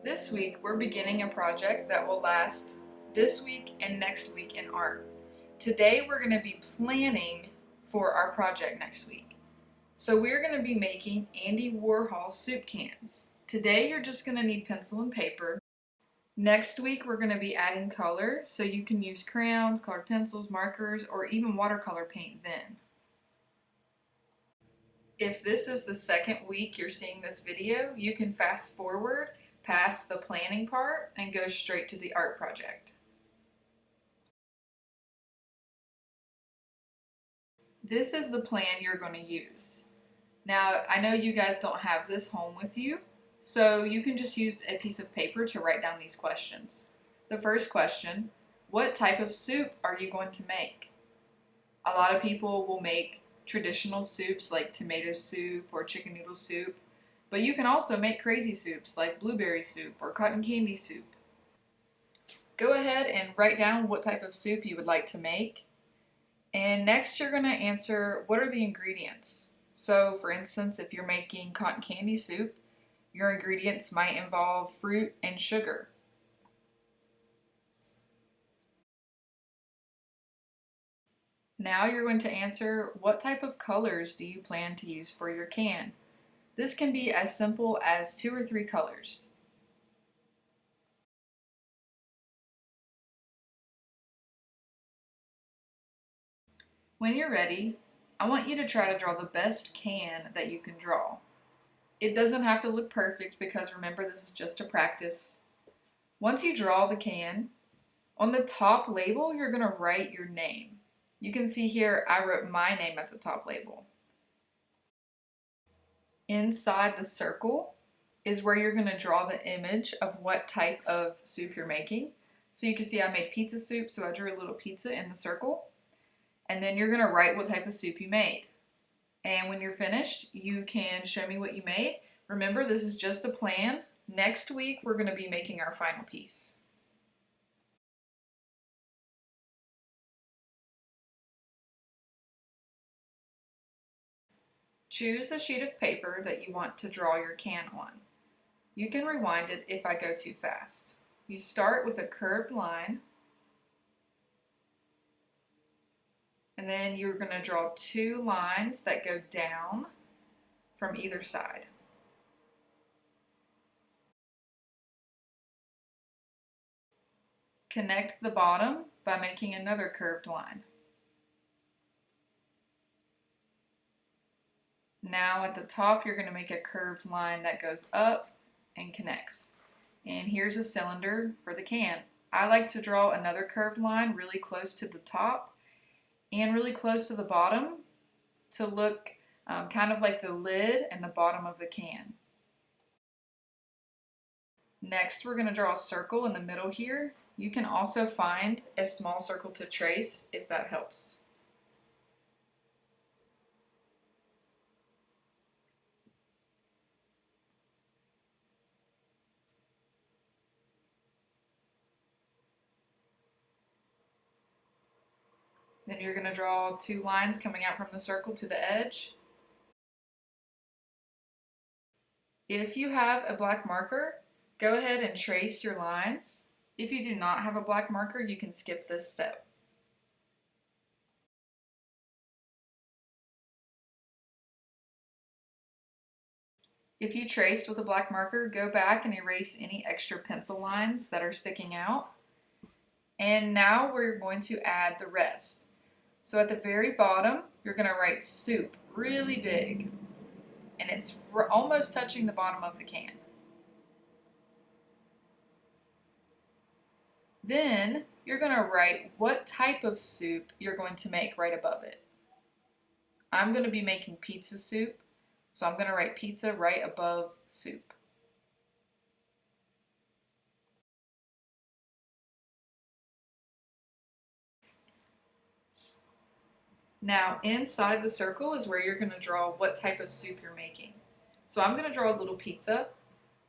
This week, we're beginning a project that will last this week and next week in art. Today, we're going to be planning for our project next week. So we're going to be making Andy Warhol soup cans. Today, you're just going to need pencil and paper. Next week, we're going to be adding color, so you can use crayons, colored pencils, markers, or even watercolor paint then. If this is the second week you're seeing this video, you can fast forward past the planning part and go straight to the art project. This is the plan you're going to use. Now, I know you guys don't have this home with you, so you can just use a piece of paper to write down these questions. The first question, what type of soup are you going to make? A lot of people will make traditional soups like tomato soup or chicken noodle soup, but you can also make crazy soups like blueberry soup or cotton candy soup. Go ahead and write down what type of soup you would like to make. And next you're going to answer what are the ingredients. So for instance, if you're making cotton candy soup, your ingredients might involve fruit and sugar. Now you're going to answer what type of colors do you plan to use for your can. This can be as simple as 2 or 3 colors. When you're ready, I want you to try to draw the best can that you can draw. It doesn't have to look perfect because remember this is just a practice. Once you draw the can, on the top label you're going to write your name. You can see here I wrote my name at the top label. Inside the circle is where you're going to draw the image of what type of soup you're making. So you can see I made pizza soup, so I drew a little pizza in the circle. And then you're going to write what type of soup you made. And when you're finished, you can show me what you made. Remember, this is just a plan. Next week, we're going to be making our final piece. Choose a sheet of paper that you want to draw your can on. You can rewind it if I go too fast. You start with a curved line, and then you're going to draw 2 lines that go down from either side. Connect the bottom by making another curved line. Now at the top you're going to make a curved line that goes up and connects. And here's a cylinder for the can. I like to draw another curved line really close to the top and really close to the bottom to look kind of like the lid and the bottom of the can. Next we're going to draw a circle in the middle here. You can also find a small circle to trace if that helps. Then you're going to draw 2 lines coming out from the circle to the edge. If you have a black marker, go ahead and trace your lines. If you do not have a black marker, you can skip this step. If you traced with a black marker, go back and erase any extra pencil lines that are sticking out. And now we're going to add the rest. So at the very bottom, you're going to write soup really big. And it's almost touching the bottom of the can. Then you're going to write what type of soup you're going to make right above it. I'm going to be making pizza soup, so I'm going to write pizza right above soup. Now inside the circle is where you're going to draw what type of soup you're making. So I'm going to draw a little pizza,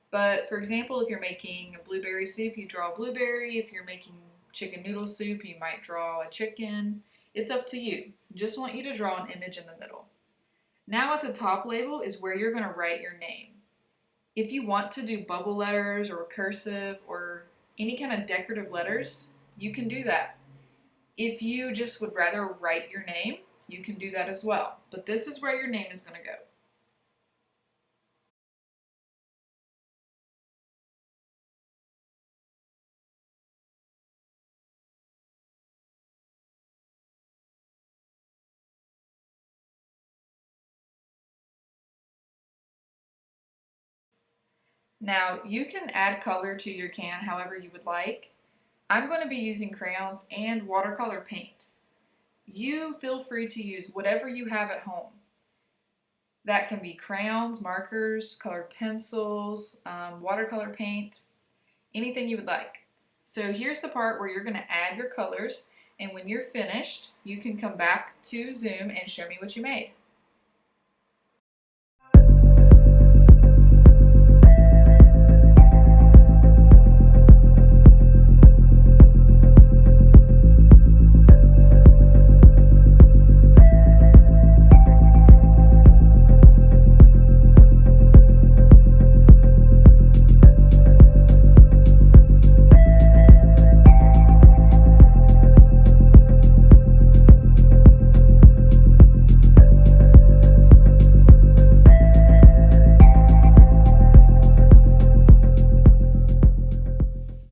but for example, if you're making a blueberry soup, you draw a blueberry. If you're making chicken noodle soup, you might draw a chicken. It's up to you. Just want you to draw an image in the middle. Now at the top label is where you're going to write your name. If you want to do bubble letters or cursive or any kind of decorative letters, you can do that. If you just would rather write your name, you can do that as well. But this is where your name is going to go. Now, you can add color to your can however you would like. I'm going to be using crayons and watercolor paint. You feel free to use whatever you have at home. That can be crayons, markers, colored pencils, watercolor paint, anything you would like. So here's the part where you're going to add your colors, and when you're finished, you can come back to Zoom and show me what you made.